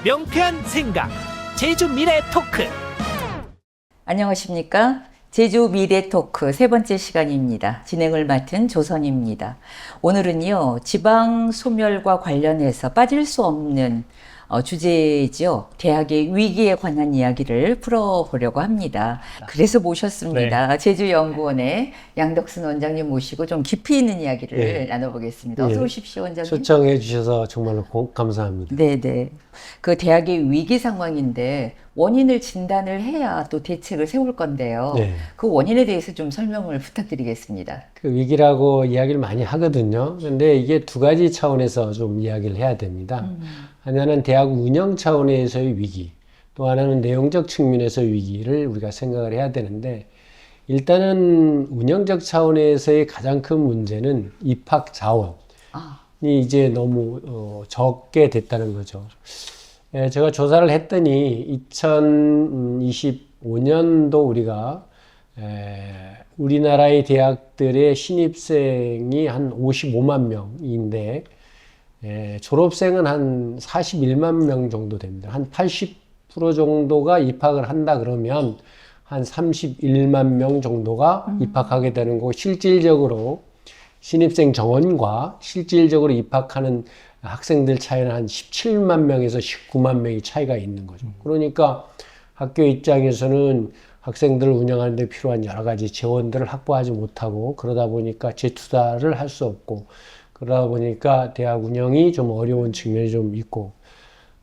명쾌한 생각, 제주 미래 토크. 안녕하십니까? 제주 미래 토크 세 번째 시간입니다. 진행을 맡은 조선입니다. 오늘은요, 지방 소멸과 관련해서 빠질 수 없는 주제지요. 대학의 위기에 관한 이야기를 풀어보려고 합니다. 그래서 모셨습니다. 네. 제주연구원의 양덕순 원장님 모시고 좀 깊이 있는 이야기를 네. 나눠보겠습니다. 어서 네. 오십시오, 원장님. 초청해 주셔서 정말로 감사합니다. 네네. 그 대학의 위기 상황인데 원인을 진단을 해야 또 대책을 세울 건데요. 네. 그 원인에 대해서 좀 설명을 부탁드리겠습니다. 그 위기라고 이야기를 많이 하거든요. 근데 이게 두 가지 차원에서 좀 이야기를 해야 됩니다. 하나는 대학 운영 차원에서의 위기, 또 하나는 내용적 측면에서의 위기를 우리가 생각을 해야 되는데, 일단은 운영적 차원에서의 가장 큰 문제는 입학 자원이 이제 너무 적게 됐다는 거죠. 제가 조사를 했더니 2025년도 우리가 우리나라의 대학들의 신입생이 한 55만 명인데 졸업생은 한 41만 명 정도 됩니다. 한 80% 정도가 입학을 한다 그러면 한 31만 명 정도가 입학하게 되는 거고, 실질적으로 신입생 정원과 실질적으로 입학하는 학생들 차이는 한 17만 명에서 19만 명이 차이가 있는 거죠. 그러니까 학교 입장에서는 학생들을 운영하는 데 필요한 여러 가지 재원들을 확보하지 못하고, 그러다 보니까 재투자를 할 수 없고, 그러다 보니까 대학 운영이 좀 어려운 측면이 좀 있고,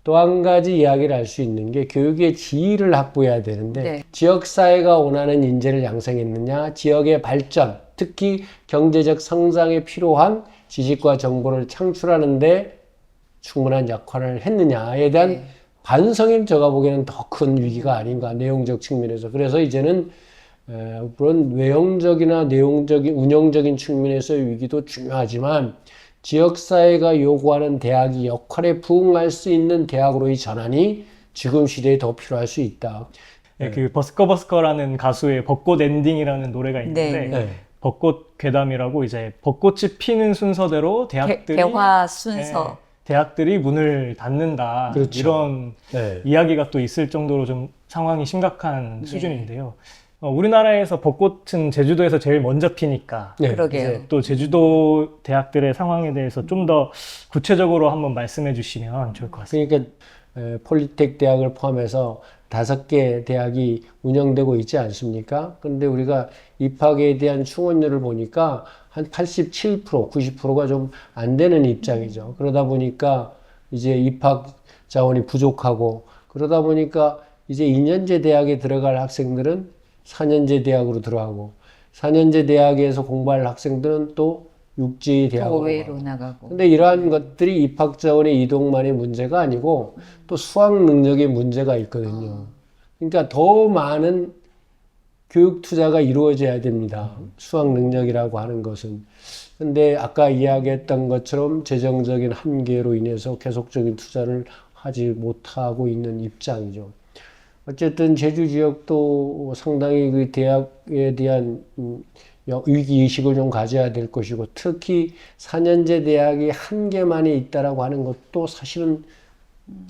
또 한 가지 이야기를 할 수 있는 게 교육의 지위를 확보해야 되는데, 네. 지역사회가 원하는 인재를 양성했느냐, 지역의 발전, 특히 경제적 성장에 필요한 지식과 정보를 창출하는데 충분한 역할을 했느냐에 대한 반성이 제가 보기에는 더 큰 위기가 아닌가, 내용적 측면에서. 그래서 이제는 물론 외형적이나 내용적인, 운영적인 측면에서의 위기도 중요하지만 지역사회가 요구하는 대학이 역할에 부응할 수 있는 대학으로의 전환이 지금 시대에 더 필요할 수 있다. 네, 그 버스커버스커라는 가수의 벚꽃 엔딩이라는 노래가 있는데 네. 벚꽃 괴담이라고 이제 벚꽃이 피는 순서대로 대학들이 대화 순서. 대학들이 문을 닫는다. 그렇죠. 이런 네. 이야기가 또 있을 정도로 좀 상황이 심각한 수준인데요. 우리나라에서 벚꽃은 제주도에서 제일 먼저 피니까 네. 그러게요. 이제 또 제주도 대학들의 상황에 대해서 좀 더 구체적으로 한번 말씀해 주시면 좋을 것 같습니다. 그러니까 폴리텍 대학을 포함해서 5개 대학이 운영되고 있지 않습니까? 근데 우리가 입학에 대한 충원율을 보니까 한 87%, 90%가 좀 안 되는 입장이죠. 그러다 보니까 이제 입학 자원이 부족하고, 그러다 보니까 이제 2년제 대학에 들어갈 학생들은 4년제 대학으로 들어가고, 4년제 대학에서 공부할 학생들은 또 6지 대학으로 외로 나가고. 근데 이러한 것들이 입학 자원의 이동만의 문제가 아니고 또 수학 능력의 문제가 있거든요. 그러니까 더 많은 교육 투자가 이루어져야 됩니다. 수학 능력이라고 하는 것은. 근데 아까 이야기했던 것처럼 재정적인 한계로 인해서 계속적인 투자를 하지 못하고 있는 입장이죠. 어쨌든 제주 지역도 상당히 그 대학에 대한 위기의식을 좀 가져야 될 것이고, 특히 4년제 대학이 한 개만이 있다라고 하는 것도 사실은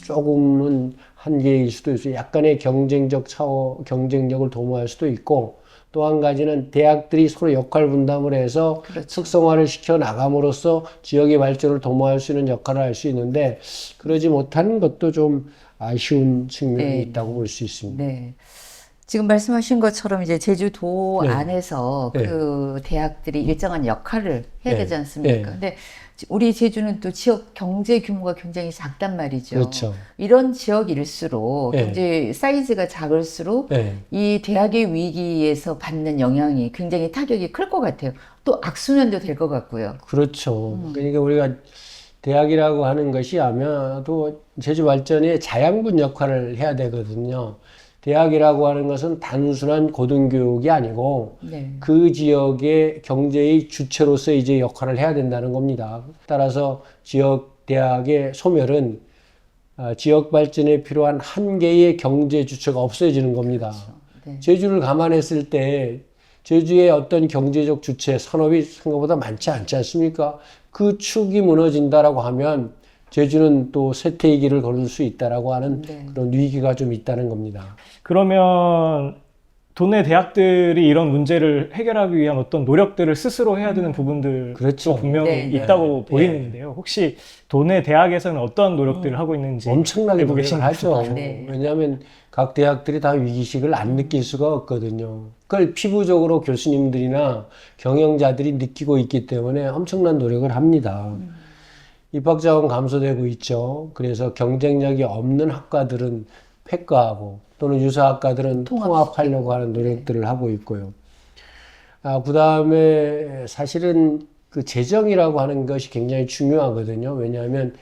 조금은 한계일 수도 있어요. 약간의 경쟁력을 도모할 수도 있고, 또 한 가지는 대학들이 서로 역할 분담을 해서 특성화를 시켜 나감으로써 지역의 발전을 도모할 수 있는 역할을 할 수 있는데, 그러지 못하는 것도 좀 아쉬운 측면이 있다고 볼 수 있습니다. 네. 지금 말씀하신 것처럼 이제 제주도 네. 안에서 네. 그 대학들이 일정한 역할을 해야 네. 되지 않습니까? 네. 근데 우리 제주는 또 지역 경제 규모가 굉장히 작단 말이죠. 그렇죠. 이런 지역일수록 네. 경제 사이즈가 작을수록 네. 이 대학의 위기에서 받는 영향이 굉장히 타격이 클 것 같아요. 또 악순환도 될 것 같고요. 그렇죠. 그러니까 우리가 대학이라고 하는 것이 아마도 제주 발전의 자양분 역할을 해야 되거든요. 대학이라고 하는 것은 단순한 고등교육이 아니고 그 지역의 경제의 주체로서 이제 역할을 해야 된다는 겁니다. 따라서 지역 대학의 소멸은 지역 발전에 필요한 한 개의 경제 주체가 없어지는 겁니다. 제주를 감안했을 때 제주의 어떤 경제적 주체, 산업이 생각보다 많지 않지 않습니까? 그 축이 무너진다라고 하면 제주는 또 쇠퇴기를 걸을 수 있다라고 하는 네. 그런 위기가 좀 있다는 겁니다. 그러면 도내 대학들이 이런 문제를 해결하기 위한 어떤 노력들을 스스로 해야 되는 부분들도 그렇죠. 분명히 네, 네. 있다고 네. 보이는데요. 혹시 도내 대학에서는 어떤 노력들을 하고 있는지 엄청나게 알고 노력을 계신가요? 하죠. 네. 왜냐하면 각 대학들이 다 위기식을 안 느낄 수가 없거든요. 그걸 피부적으로 교수님들이나 경영자들이 느끼고 있기 때문에 엄청난 노력을 합니다. 입학자원 감소되고 있죠. 그래서 경쟁력이 없는 학과들은 폐과하고 또는 유사학과들은 통합하려고 하는 노력들을 하고 있고요. 그 다음에 사실은 그 재정이라고 하는 것이 굉장히 중요하거든요. 왜냐하면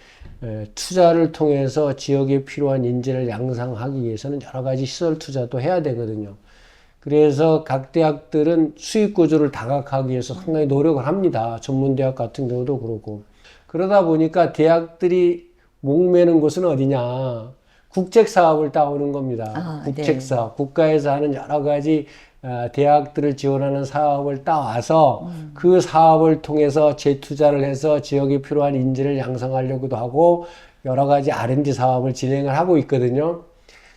투자를 통해서 지역에 필요한 인재를 양성하기 위해서는 여러 가지 시설 투자도 해야 되거든요. 그래서 각 대학들은 수익 구조를 다각하기 위해서 상당히 노력을 합니다. 전문대학 같은 경우도 그렇고. 그러다 보니까 대학들이 목매는 곳은 어디냐? 국책사업을 따오는 겁니다. 국책사업. 국가에서 하는 여러 가지 대학들을 지원하는 사업을 따와서 그 사업을 통해서 재투자를 해서 지역에 필요한 인재를 양성하려고도 하고 여러 가지 R&D 사업을 진행을 하고 있거든요.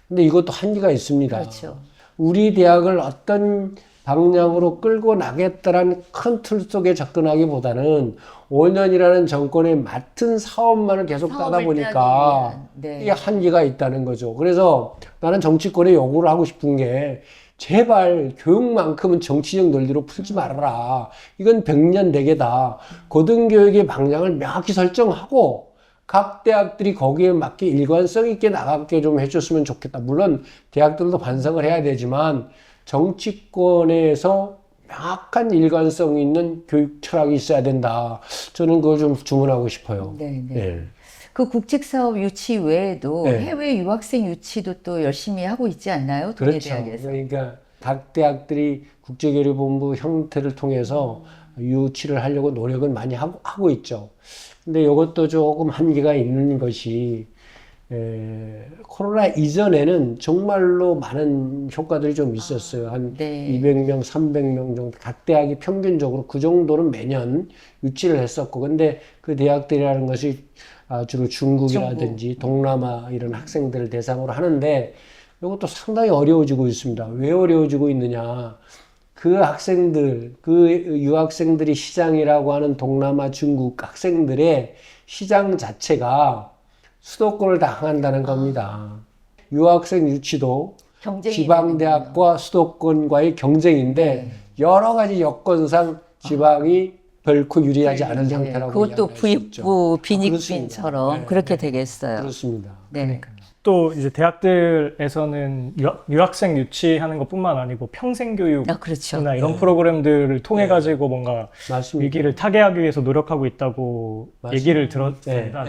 근데 이것도 한계가 있습니다. 그렇죠. 우리 대학을 어떤 방향으로 끌고 나겠다라는 큰 틀 속에 접근하기보다는 5년이라는 정권에 맡은 사업만을 계속 따다 보니까 네. 이게 한계가 있다는 거죠. 그래서 나는 정치권에 요구를 하고 싶은 게 제발 교육만큼은 정치적 논리로 풀지 말아라. 이건 100년 대계다. 고등교육의 방향을 명확히 설정하고 각 대학들이 거기에 맞게 일관성 있게 나가게 좀 해줬으면 좋겠다. 물론 대학들도 반성을 해야 되지만 정치권에서 명확한 일관성 있는 교육 철학이 있어야 된다. 저는 그걸 좀 주문하고 싶어요. 네, 네. 네. 그 국책사업 유치 외에도 네. 해외 유학생 유치도 또 열심히 하고 있지 않나요? 도내 그렇죠. 대학에서. 그러니까 각 대학들이 국제교류본부 형태를 통해서 유치를 하려고 노력은 많이 하고 있죠. 근데 이것도 조금 한계가 있는 것이 코로나 이전에는 정말로 많은 효과들이 좀 있었어요. 한 네. 200명, 300명 정도 각 대학이 평균적으로 그 정도는 매년 유치를 했었고, 근데 그 대학들이라는 것이 주로 중국이라든지 동남아 이런 학생들을 대상으로 하는데 이것도 상당히 어려워지고 있습니다. 왜 어려워지고 있느냐? 그 학생들, 그 유학생들이 시장이라고 하는 동남아, 중국 학생들의 시장 자체가 수도권을 당한다는 겁니다. 유학생 유치도 경쟁이 지방대학과 수도권과의 경쟁인데 여러 가지 여건상 지방이 결코 유리하지 않은 상태라고 그것도 이야기할 수 있죠. 부익부 그렇습니다. 빈익빈처럼 네, 그렇게 네. 되겠어요. 그렇습니다. 네. 또 이제 대학들에서는 유학생 유치하는 것뿐만 아니고 평생교육이나 그렇죠. 이런 프로그램들을 통해 가지고 뭔가 맞습니다. 위기를 타개하기 위해서 노력하고 있다고 맞습니다. 얘기를 들었습니다.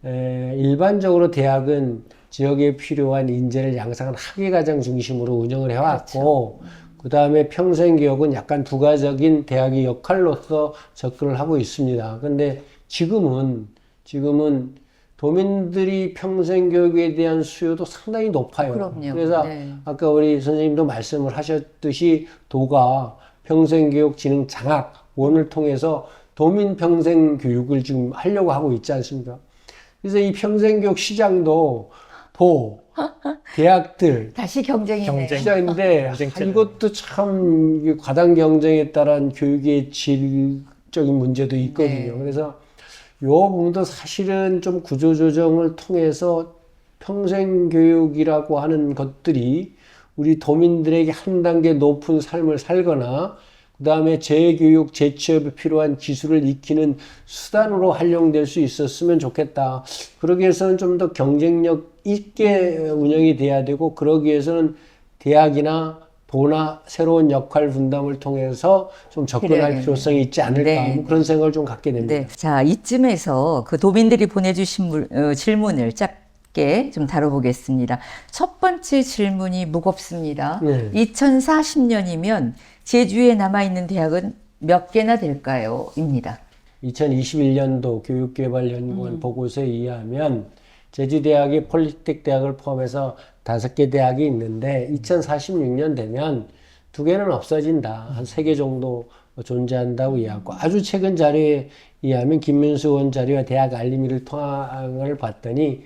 일반적으로 대학은 지역에 필요한 인재를 양성한 학예과정 중심으로 운영을 해왔고, 그 다음에 평생교육은 약간 부가적인 대학의 역할로서 접근을 하고 있습니다. 근데 지금은 도민들이 평생교육에 대한 수요도 상당히 높아요. 그럼요. 그래서 네. 아까 우리 선생님도 말씀을 하셨듯이 도가 평생교육 진흥장학원을 통해서 도민 평생교육을 지금 하려고 하고 있지 않습니까? 그래서 이 평생교육 시장도 대학들 다시 경쟁이네요. 시장인데 이것도 참 과당 경쟁에 따른 교육의 질적인 문제도 있거든요. 네. 그래서 이 부분도 사실은 좀 구조조정을 통해서 평생교육이라고 하는 것들이 우리 도민들에게 한 단계 높은 삶을 살거나 그 다음에 재교육, 재취업에 필요한 기술을 익히는 수단으로 활용될 수 있었으면 좋겠다. 그러기 위해서는 좀 더 경쟁력 있게 운영이 돼야 되고, 그러기 위해서는 대학이나 도나 새로운 역할 분담을 통해서 좀 접근할 그래야겠네요. 필요성이 있지 않을까. 네. 뭐 그런 생각을 좀 갖게 됩니다. 네. 자, 이쯤에서 그 도민들이 보내주신 질문을 짧게 좀 다뤄보겠습니다. 첫 번째 질문이 무겁습니다. 네. 2040년이면 제주에 남아있는 대학은 몇 개나 될까요? 입니다. 2021년도 교육개발연구원 보고서에 의하면 제주대학이 폴리텍 대학을 포함해서 5개 대학이 있는데 2046년 되면 2개는 없어진다. 한 3개 정도 존재한다고 이해하고 아주 최근 자료에 의하면 김문수 의원 자료와 대학 알림이를 통화를 봤더니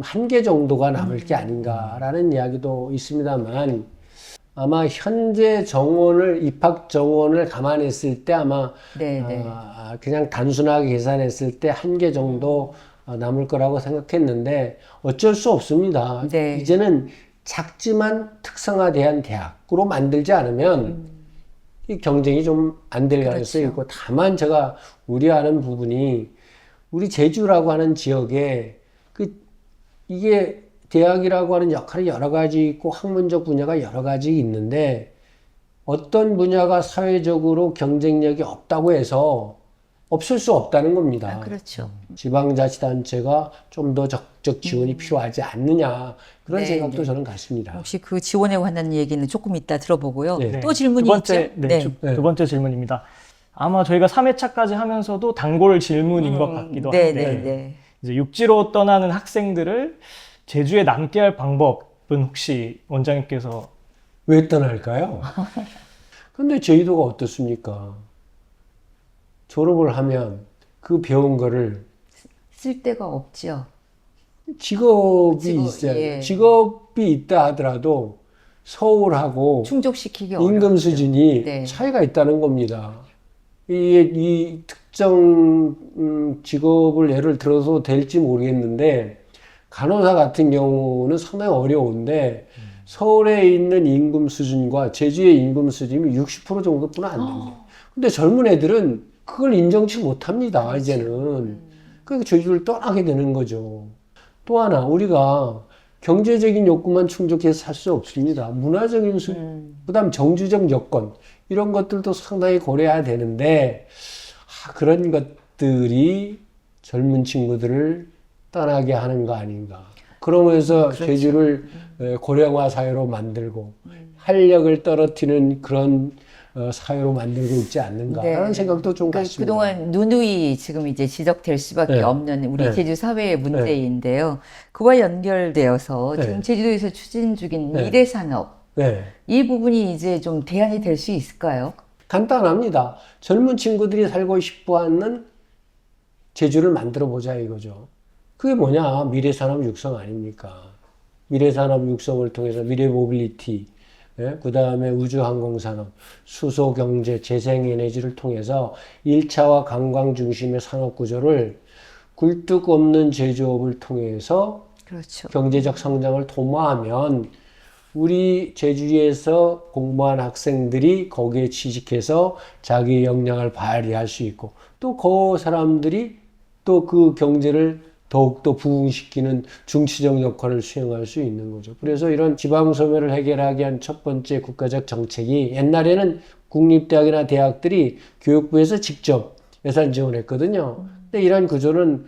한 개 정도가 남을 게 아닌가라는 이야기도 있습니다만 아마 현재 입학 정원을 감안했을 때 아마 네네. 그냥 단순하게 계산했을 때 한 개 정도 남을 거라고 생각했는데 어쩔 수 없습니다. 네. 이제는 작지만 특성화된 대학으로 만들지 않으면 이 경쟁이 좀 안 될 가능성이 있고 다만 제가 우려하는 부분이 우리 제주라고 하는 지역에 이게 대학이라고 하는 역할이 여러 가지 있고 학문적 분야가 여러 가지 있는데 어떤 분야가 사회적으로 경쟁력이 없다고 해서 없을 수 없다는 겁니다. 그렇죠. 지방자치단체가 좀 더 적극 지원이 필요하지 않느냐 그런 네, 생각도 네. 저는 갖습니다. 혹시 그 지원에 관한 얘기는 조금 이따 들어보고요. 네. 또 질문이 두 번째, 있죠? 네, 두 번째 질문입니다. 아마 저희가 3회차까지 하면서도 단골 질문인 것 같기도 한데 네네네. 이제 육지로 떠나는 학생들을 제주에 남게 할 방법은 혹시 원장님께서 왜 떠날까요? 근데 제주도가 어떻습니까? 졸업을 하면 그 배운 거를 쓸 데가 없죠. 직업이 있어야 돼요. 예. 직업이 있다 하더라도 서울하고 충족시키기 임금 어렵죠. 수준이 네. 차이가 있다는 겁니다. 이 특정 직업을 예를 들어서 될지 모르겠는데 간호사 같은 경우는 상당히 어려운데 서울에 있는 임금 수준과 제주의 임금 수준이 60% 정도뿐이 안 된대요. 근데 젊은 애들은 그걸 인정치 못합니다. 이제는. 그러니까 제주를 떠나게 되는 거죠. 또 하나 우리가 경제적인 욕구만 충족해서 살 수 없습니다. 문화적인 그다음 정주적 여건 이런 것들도 상당히 고려해야 되는데 그런 것들이 젊은 친구들을 떠나게 하는 거 아닌가. 그러면서 그렇죠. 제주를 고령화 사회로 만들고 활력을 떨어뜨리는 그런 사회로 만들고 있지 않는가라는 네. 생각도 좀 그러니까 갖습니다. 그동안 누누이 지금 이제 지적될 수밖에 네. 없는 우리 네. 제주 사회의 문제인데요. 그와 연결되어서 네. 지금 제주도에서 추진 중인 네. 미래 산업 네. 이 부분이 이제 좀 대안이 될 수 있을까요? 간단합니다. 젊은 친구들이 살고 싶어하는 제주를 만들어 보자 이거죠. 그게 뭐냐? 미래산업 육성 아닙니까? 미래산업 육성을 통해서 미래 모빌리티, 그 다음에 우주항공산업, 수소경제, 재생에너지를 통해서 1차와 관광 중심의 산업구조를 굴뚝 없는 제조업을 통해서 그렇죠. 경제적 성장을 도모하면 우리 제주에서 공부한 학생들이 거기에 취직해서 자기 역량을 발휘할 수 있고 또 그 사람들이 또 그 경제를 더욱더 부흥시키는 중추적 역할을 수행할 수 있는 거죠. 그래서 이런 지방소멸을 해결하기 위한 첫 번째 국가적 정책이 옛날에는 국립대학이나 대학들이 교육부에서 직접 예산 지원했거든요. 근데 이런 구조는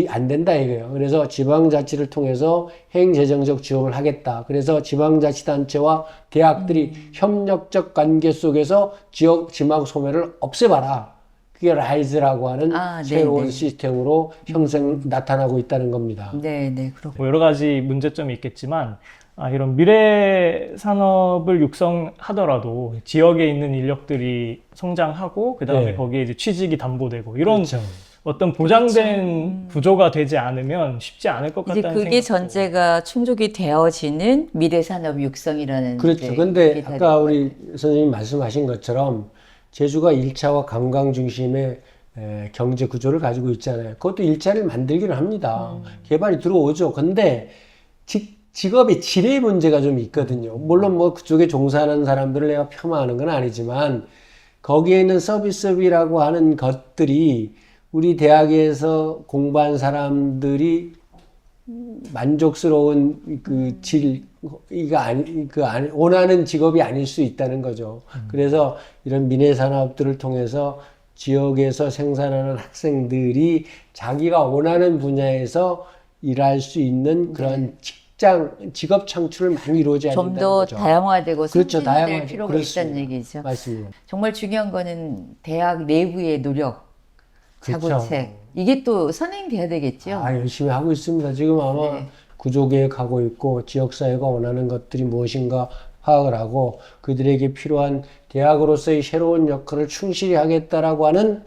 안 된다 이거예요. 그래서 지방자치를 통해서 행재정적 지원을 하겠다. 그래서 지방자치단체와 대학들이 협력적 관계 속에서 지역 지방 소멸을 없애봐라. 그게 라이즈라고 하는 새로운 네네. 시스템으로 나타나고 있다는 겁니다. 네네, 그렇고. 뭐 여러 가지 문제점이 있겠지만 이런 미래 산업을 육성하더라도 지역에 있는 인력들이 성장하고 그 다음에 네. 거기에 이제 취직이 담보되고 이런 그렇죠. 어떤 보장된 구조가 되지 않으면 쉽지 않을 것 이제 같다는 그게 생각도. 전제가 충족이 되어지는 미래 산업 육성이라는 그렇죠. 이제 근데 기사들이 아까 우리 선생님이 말씀하신 것처럼 제주가 1차와 관광 중심의 경제 구조를 가지고 있잖아요. 그것도 1차를 만들기는 합니다. 개발이 들어오죠. 근데 직업의 질의 문제가 좀 있거든요. 물론 뭐 그쪽에 종사하는 사람들을 내가 폄하하는 건 아니지만 거기에 있는 서비스비라고 하는 것들이 우리 대학에서 공부한 사람들이 만족스러운 원하는 직업이 아닐 수 있다는 거죠. 그래서 이런 미래 산업들을 통해서 지역에서 생산하는 학생들이 자기가 원하는 분야에서 일할 수 있는 그런 직업 창출을 많이 이루어져야 좀 된다는 더 거죠. 다양화되고 그렇죠. 선진화될 다양화되고. 필요가 그렇습니다. 있다는 얘기죠. 맞습니다. 정말 중요한 거는 대학 내부의 노력, 그렇죠. 자구책 이게 또 선행돼야 되겠죠. 열심히 하고 있습니다. 지금 아마 네. 구조계획하고 있고 지역사회가 원하는 것들이 무엇인가 파악을 하고 그들에게 필요한 대학으로서의 새로운 역할을 충실히 하겠다라고 하는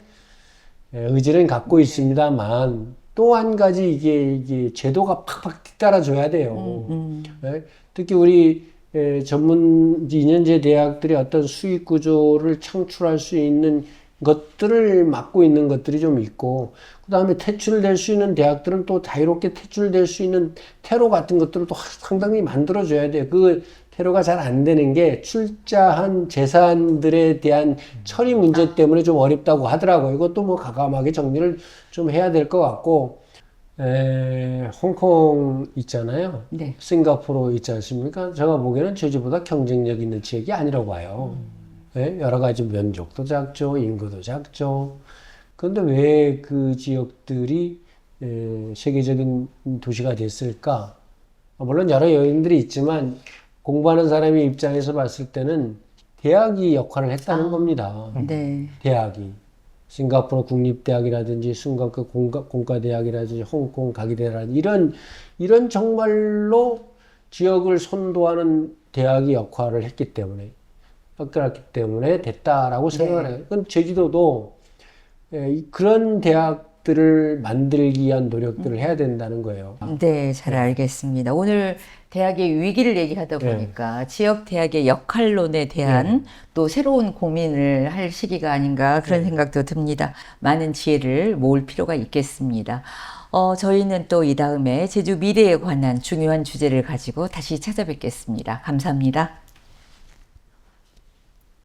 의지는 갖고 있습니다만 또 한 가지 이게 제도가 팍팍 뒤따라줘야 돼요. 네? 특히 우리 전문 2년제 대학들이 어떤 수익 구조를 창출할 수 있는 것들을 맡고 있는 것들이 좀 있고, 그 다음에 퇴출될 수 있는 대학들은 또 자유롭게 퇴출될 수 있는 퇴로 같은 것들을 또 상당히 만들어줘야 돼요. 그 퇴로가 잘 안 되는 게 출자한 재산들에 대한 처리 문제 때문에 좀 어렵다고 하더라고요. 이것도 뭐 가감하게 정리를 좀 해야 될 것 같고, 홍콩 있잖아요. 네. 싱가포르 있지 않습니까? 제가 보기에는 제주보다 경쟁력 있는 지역이 아니라고 봐요. 네? 여러 가지 면적도 작죠, 인구도 작죠. 그런데 왜 그 지역들이 세계적인 도시가 됐을까? 물론 여러 요인들이 있지만 공부하는 사람의 입장에서 봤을 때는 대학이 역할을 했다는 겁니다. 네. 대학이. 싱가포르 국립대학이라든지 싱가포르 공과대학이라든지 홍콩 가기대라든지 이런 정말로 지역을 선도하는 대학이 역할을 했기 때문에 됐다라고 생각을 해요. 그럼 제주도도 그런 대학들을 만들기 위한 노력들을 해야 된다는 거예요. 네, 잘 알겠습니다. 오늘 대학의 위기를 얘기하다 보니까 지역 대학의 역할론에 대한 또 새로운 고민을 할 시기가 아닌가 그런 생각도 듭니다. 많은 지혜를 모을 필요가 있겠습니다. 저희는 또 이 다음에 제주 미래에 관한 중요한 주제를 가지고 다시 찾아뵙겠습니다. 감사합니다.